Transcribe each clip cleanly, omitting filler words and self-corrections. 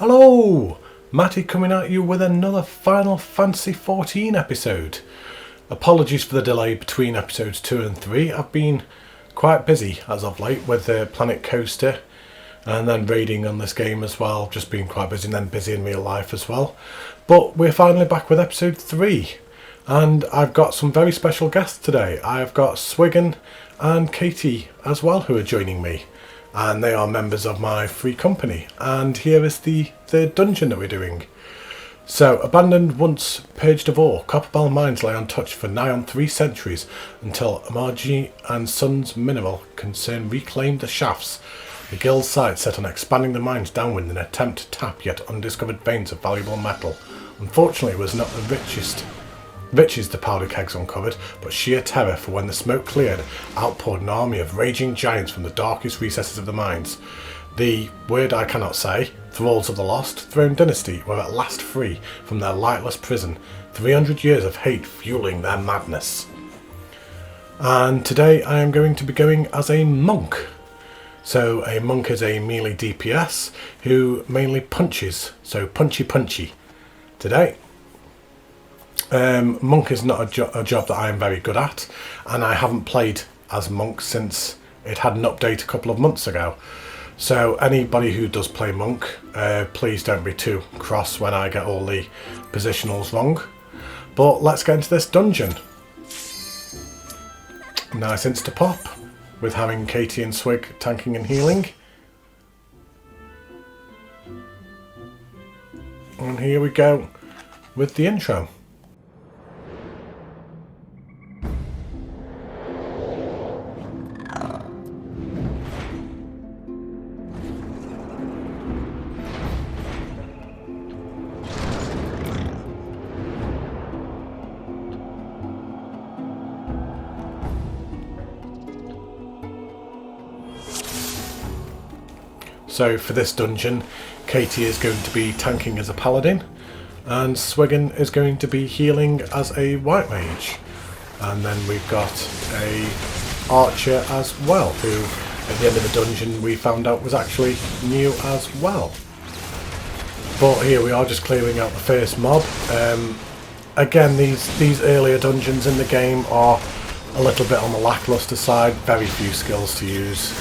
Hello! Matty coming at you with another Final Fantasy XIV episode. Apologies for the delay between episodes 2 and 3. I've been quite busy as of late with the Planet Coaster and then raiding on this game as well. Just been quite busy and then busy in real life as well. But we're finally back with episode 3. And I've got some very special guests today. I've got Swiggin and Katie as well who are joining me. And they are members of my free company. And here is the third dungeon that we're doing. So, abandoned once purged of ore, Copperbell mines lay untouched for nigh on 3 centuries until Amarji and Sons Mineral concern reclaimed the shafts. The guild's sights set on expanding the mines downwind in an attempt to tap yet undiscovered veins of valuable metal. Unfortunately, it was not the riches the powder kegs uncovered, but sheer terror, for when the smoke cleared, outpoured an army of raging giants from the darkest recesses of the mines. The word I cannot say, thralls of the lost throne dynasty were at last free from their lightless prison, 300 years of hate fueling their madness. And today I am going to be going as a monk. So a monk is a melee DPS who mainly punches, so punchy today. Monk is not a job that I am very good at, and I haven't played as monk since it had an update a couple of months ago. So anybody who does play monk, please don't be too cross when I get all the positionals wrong. But let's get into this dungeon. Nice insta-pop with having Katie and Swig tanking and healing. And here we go with the intro. So for this dungeon, Katie is going to be tanking as a paladin, and Swiggin is going to be healing as a white mage. And then we've got a archer as well, who at the end of the dungeon we found out was actually new as well. But here we are, just clearing out the first mob. Again, these earlier dungeons in the game are a little bit on the lackluster side, very few skills to use.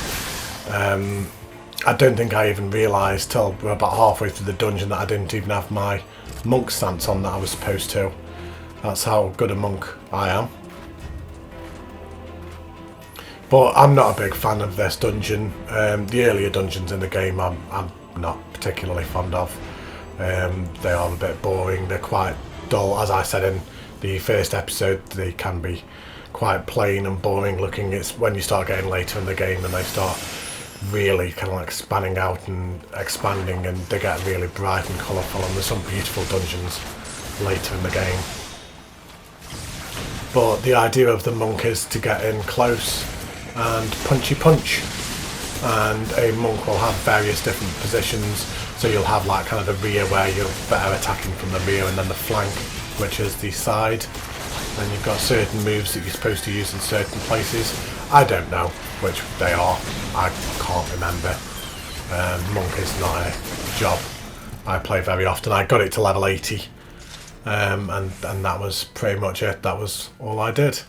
I don't think I even realised till we're about halfway through the dungeon that I didn't even have my monk stance on that I was supposed to. That's how good a monk I am. But I'm not a big fan of this dungeon. The earlier dungeons in the game I'm not particularly fond of. They are a bit boring, they're quite dull. As I said in the first episode, they can be quite plain and boring looking. It's when you start getting later in the game and they start really kind of like spanning out and expanding, and they get really bright and colourful, and there's some beautiful dungeons later in the game. But the idea of the monk is to get in close and punchy punch, and a monk will have various different positions. So you'll have like kind of the rear where you're better attacking from the rear, and then the flank, which is the side. Then you've got certain moves that you're supposed to use in certain places. I don't know which they are, I can't remember. Monk is not a job I play very often. I got it to level 80 and that was pretty much it. That was all I did.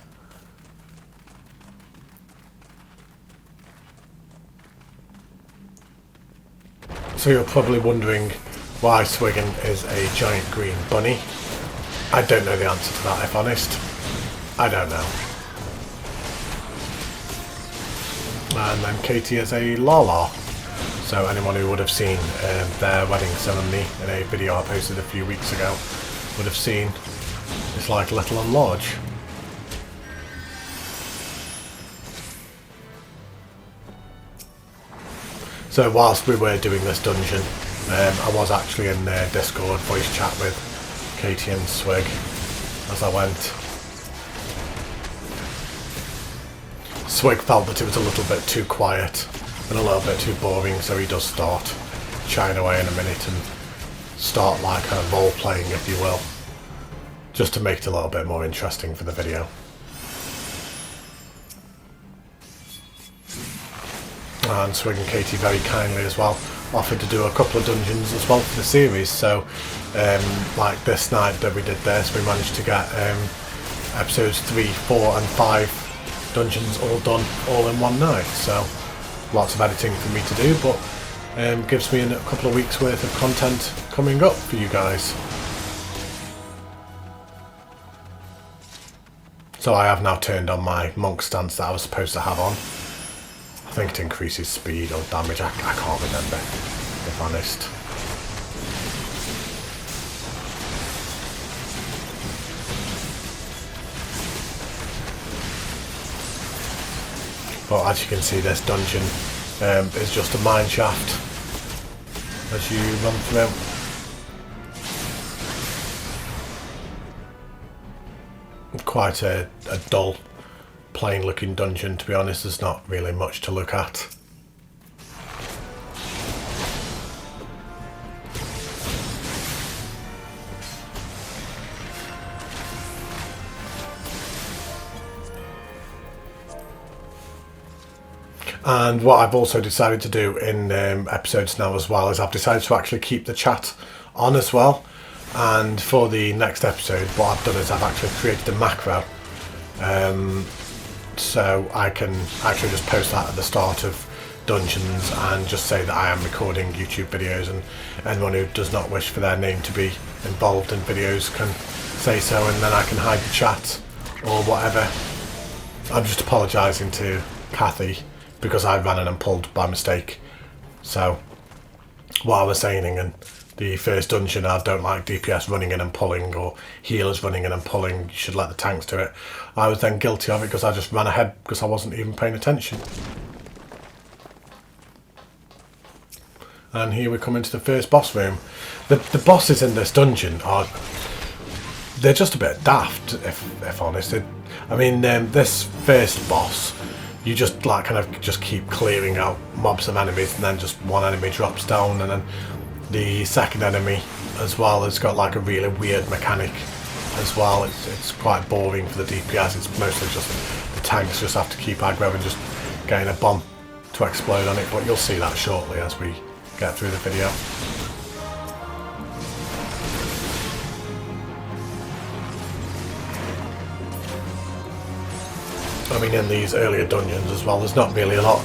So you're probably wondering why Swiggin is a giant green bunny. I don't know the answer to that, if honest. I don't know. And then Katie is a Lala. So anyone who would have seen their wedding ceremony in a video I posted a few weeks ago would have seen it's like little and large. So whilst we were doing this dungeon, I was actually in Discord voice chat with Katie and Swig as I went. Swig felt that it was a little bit too quiet and a little bit too boring, so he does start shying away in a minute and start like a role playing, if you will, just to make it a little bit more interesting for the video. And Swig and Katie very kindly as well offered to do a couple of dungeons as well for the series. So like this night that we did this, we managed to get episodes 3, 4 and 5 dungeons all done all in one night. So lots of editing for me to do, but gives me a couple of weeks worth of content coming up for you guys. So I have now turned on my monk stance that I was supposed to have on. I think it increases speed or damage, I can't remember, if honest. But as you can see, this dungeon is just a mine shaft as you run through. Quite a dull, plain looking dungeon, to be honest. There's not really much to look at. And what I've also decided to do in episodes now as well is I've decided to actually keep the chat on as well. And for the next episode, what I've done is I've actually created a macro, so I can actually just post that at the start of dungeons and just say that I am recording YouTube videos, and anyone who does not wish for their name to be involved in videos can say so, and then I can hide the chat or whatever. I'm just apologising to Kathy because I ran in and pulled by mistake. So what I was saying in the first dungeon, I don't like DPS running in and pulling, or healers running in and pulling, you should let the tanks do it. I was then guilty of it because I just ran ahead because I wasn't even paying attention. And here we come into the first boss room. The bosses in this dungeon they're just a bit daft, if honest. I mean, this first boss, you just like kind of just keep clearing out mobs of enemies, and then just one enemy drops down, and then the second enemy as well has got like a really weird mechanic as well. It's quite boring for the DPS. It's mostly just the tanks just have to keep aggro and just getting a bomb to explode on it, but you'll see that shortly as we get through the video. I mean, in these earlier dungeons as well, there's not really a lot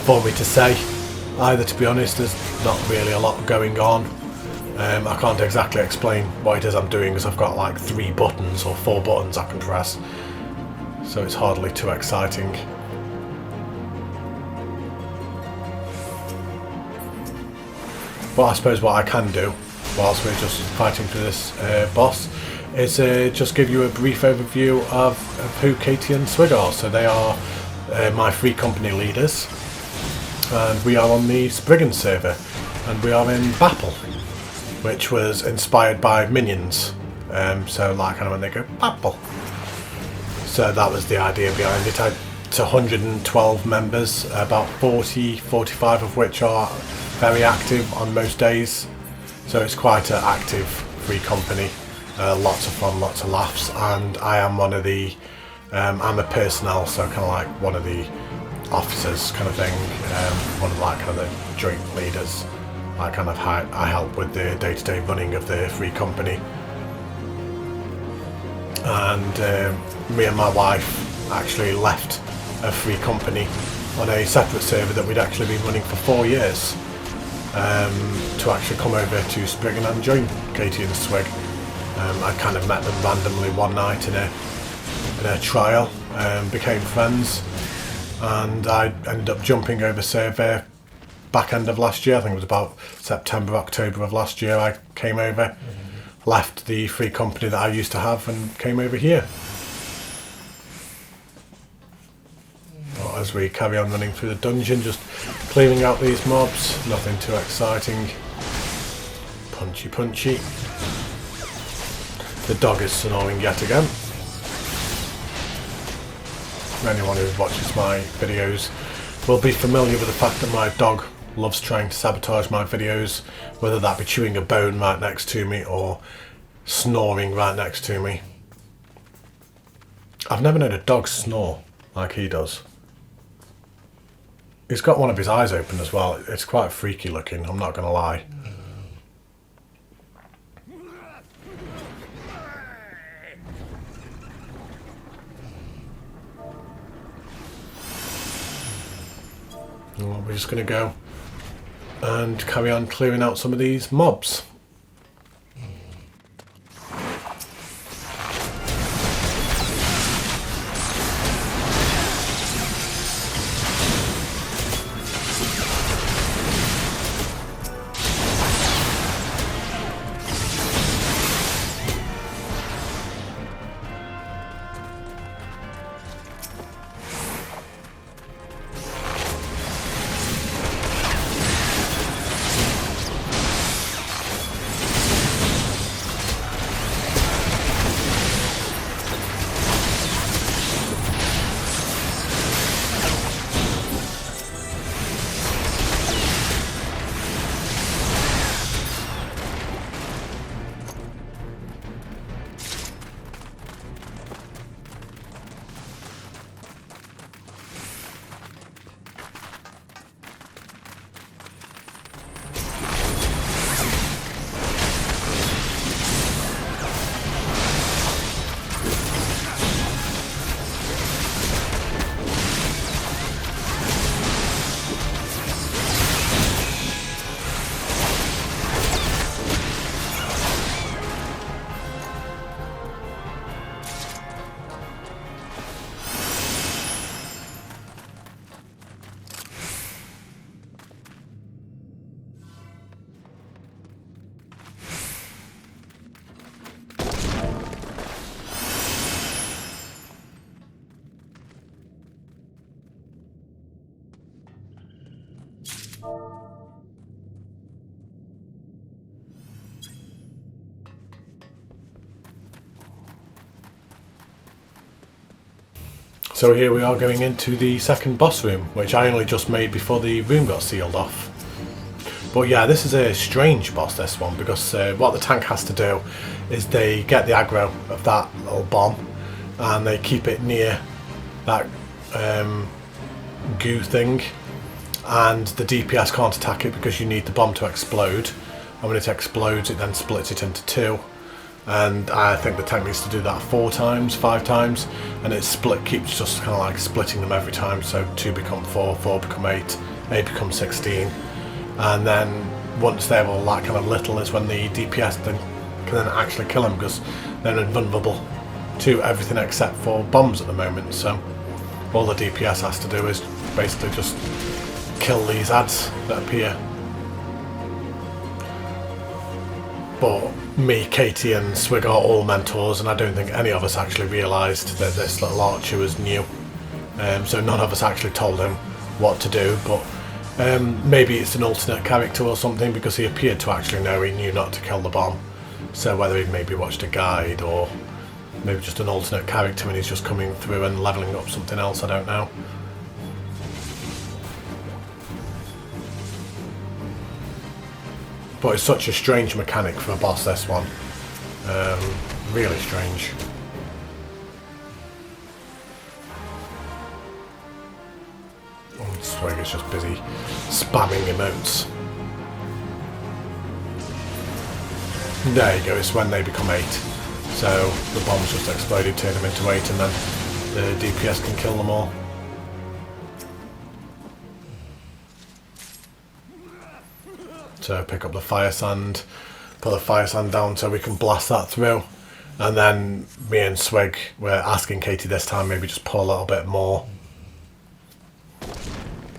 for me to say either, to be honest. There's not really a lot going on. I can't exactly explain what it is I'm doing because I've got like 3 buttons or 4 buttons I can press, so it's hardly too exciting. But I suppose what I can do whilst we're just fighting for this boss is just give you a brief overview of who Katie and Swig are. So they are my free company leaders, and we are on the Spriggan server, and we are in Bapple, which was inspired by Minions. So like kind of when they go Bapple. So that was the idea behind it. It's 112 members, about 45 of which are very active on most days. So it's quite an active free company. Lots of fun, lots of laughs, and I am one of the I'm a personnel, so kind of like one of the officers kind of thing, one of like kind of the joint leaders. I kind of I help with the day-to-day running of the free company, and me and my wife actually left a free company on a separate server that we'd actually been running for 4 years, to actually come over to Spriggan and join Katie and Swig. I kind of met them randomly one night in a trial, became friends, and I ended up jumping over server back end of last year. I think it was about September, October of last year I came over, left the free company that I used to have and came over here. But as we carry on running through the dungeon, just clearing out these mobs, nothing too exciting. Punchy punchy. The dog is snoring yet again. Anyone who watches my videos will be familiar with the fact that my dog loves trying to sabotage my videos, whether that be chewing a bone right next to me or snoring right next to me. I've never known a dog snore like he does. He's got one of his eyes open as well. It's quite freaky looking, I'm not going to lie. Well, we're just going to go and carry on clearing out some of these mobs. So here we are going into the second boss room, which I only just made before the room got sealed off. But yeah, this is a strange boss, this one, because what the tank has to do is they get the aggro of that little bomb and they keep it near that goo thing, and the DPS can't attack it because you need the bomb to explode, and when it explodes it then splits it into two. And I think the tank needs to do that 4 times, 5 times, and it keeps just kind of like splitting them every time. So 2 become 4, 4 become 8, 8 becomes 16, and then once they're all that kind of little is when the DPS then can then actually kill them, because they're invulnerable to everything except for bombs at the moment. So all the DPS has to do is basically just kill these ads that appear. But me, Katie and Swig are all mentors, and I don't think any of us actually realised that this little archer was new. So none of us actually told him what to do, but maybe it's an alternate character or something, because he appeared to actually know he knew not to kill the bomb. So whether he maybe watched a guide or maybe just an alternate character and he's just coming through and levelling up something else, I don't know. But it's such a strange mechanic for a boss, this one. Really strange. Oh, Swig is just busy spamming emotes. There you go, it's when they become 8. So the bombs just exploded, turn them into 8, and then the DPS can kill them all. So pick up the fire sand, put the fire sand down so we can blast that through, and then me and Swig were asking Katie this time maybe just pull a little bit more,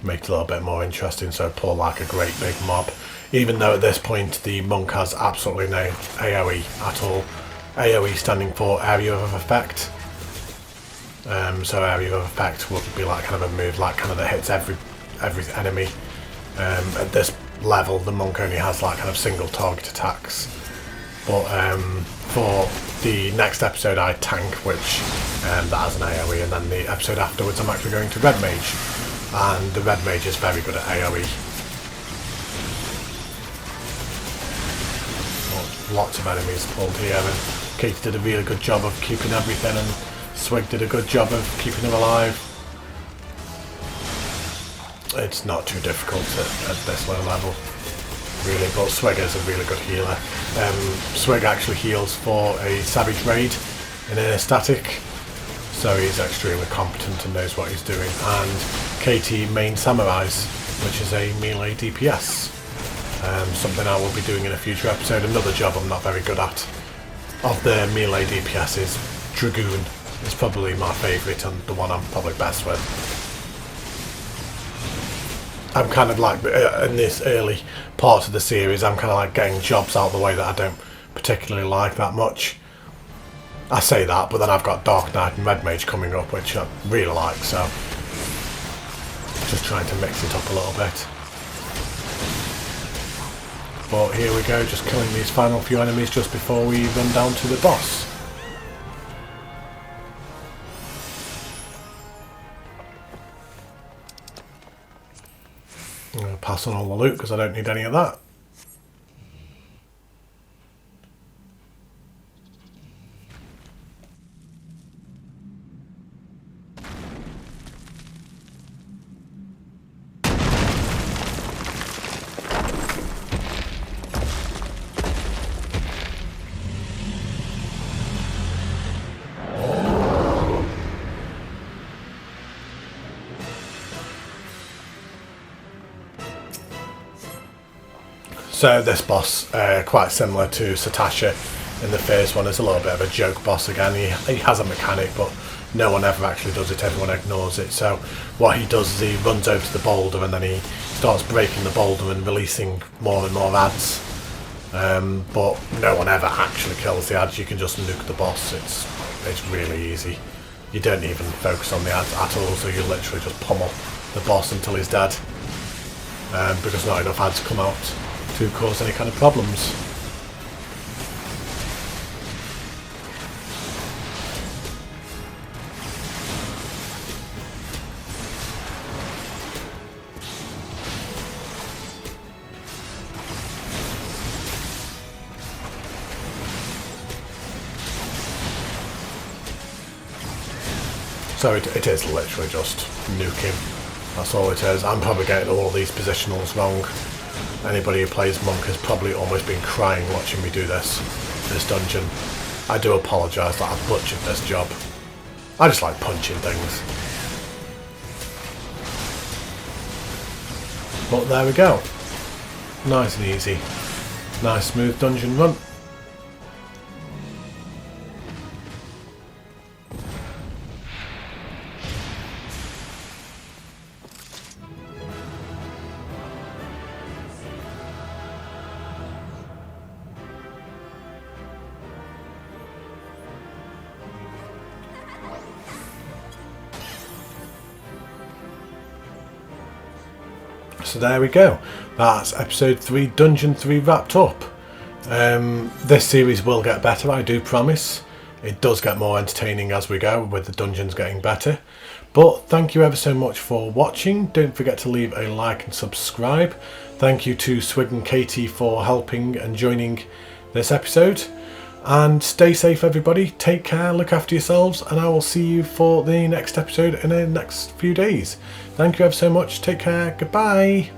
make it a little bit more interesting, so pull like a great big mob, even though at this point the monk has absolutely no AoE at all. AoE standing for area of effect. So area of effect would be like kind of a move like kind of that hits every enemy. At this level the monk only has like kind of single target attacks, but for the next episode I tank, which that has an AoE, and then the episode afterwards I'm actually going to red mage, and the red mage is very good at AoE. Lots of enemies pulled here, and Katie did a really good job of keeping everything, and Swig did a good job of keeping them alive. it's not too difficult at this low level, really. But Swig is a really good healer. Swig actually heals for a Savage Raid in a static, so he's extremely competent and knows what he's doing. And KT main Samurais, which is a melee DPS. Something I will be doing in a future episode. Another job I'm not very good at of the melee DPS is Dragoon. It's probably my favourite and the one I'm probably best with. I'm kind of like, in this early part of the series, I'm kind of like getting jobs out of the way that I don't particularly like that much. I say that, but then I've got Dark Knight and Red Mage coming up, which I really like, so just trying to mix it up a little bit. But here we go, just killing these final few enemies just before we run down to the boss. I'm going to pass on all the loot because I don't need any of that. So this boss, quite similar to Satasha in the first one, is a little bit of a joke boss again. He has a mechanic, but no one ever actually does it, everyone ignores it. So what he does is he runs over to the boulder and then he starts breaking the boulder and releasing more and more ads. But no one ever actually kills the ads, you can just nuke the boss. It's really easy. You don't even focus on the ads at all, so you literally just pummel the boss until he's dead. Because not enough ads come out to cause any kind of problems. So it is literally just nuking. That's all it is. I'm probably getting all these positionals wrong. Anybody who plays Monk has probably almost been crying watching me do this dungeon. I do apologise that I've butchered this job. I just like punching things. But there we go. Nice and easy. Nice smooth dungeon run. So there we go, that's episode 3, Dungeon 3 wrapped up. This series will get better, I do promise. It does get more entertaining as we go, with the dungeons getting better. But thank you ever so much for watching. Don't forget to leave a like and subscribe. Thank you to Swig and Katie for helping and joining this episode. And stay safe everybody, take care, look after yourselves, and I will see you for the next episode in the next few days. Thank you ever so much, take care, goodbye.